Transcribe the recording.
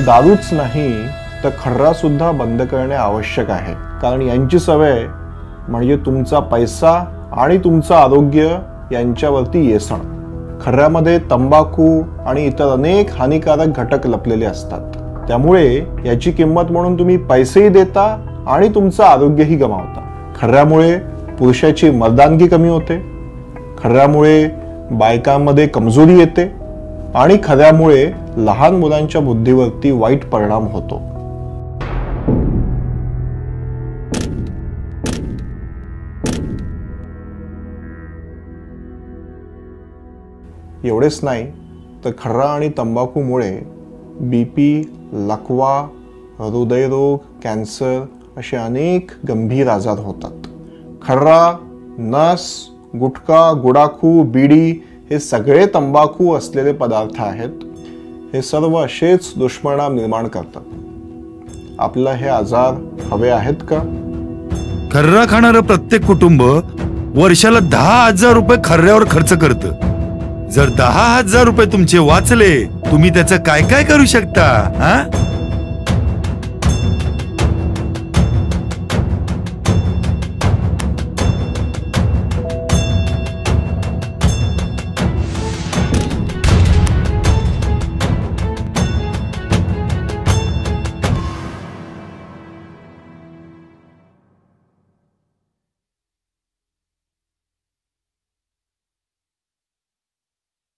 दारूच नाही तर खर्रा सुद्धा बंद करणे आवश्यक आहे, कारण यांची सवय म्हणजे तुमचा पैसा आणि तुमचं आरोग्य यांच्यावरती येसण. खर्रामध्ये तंबाखू आणि इतर अनेक हानिकारक घटक लपलेले असतात. त्यामुळे याची किंमत म्हणून तुम्ही पैसेही देता आणि तुमचं आरोग्यही गमावता. खर्रामुळे पुरुषाची मर्दानगी कमी होते, खर्रामुळे बायकांमध्ये कमजोरी येते आणि खर्रामुळे लहान मुलांच्या बुद्धीवरती वाईट परिणाम होतो. एवढेच नाही तर खर्रा आणि तंबाखूमुळे बीपी, लकवा, हृदयरोग, कॅन्सर असे अनेक गंभीर आजार होतात. खर्रा, नस, गुटखा, गुडाखू, बीडी हे सगळे तंबाखू असलेले पदार्थ आहेत. हे सर्व असेच दुष्परिणाम निर्माण करतात. आपल्याला हे आजार हवे आहेत का? खर्रा खाणारं प्रत्येक कुटुंब वर्षाला 10,000 रुपये खर्ऱ्यावर खर्च करतं. जर 10,000 रुपये तुमचे वाचले, तुम्ही त्याचं काय काय करू शकता?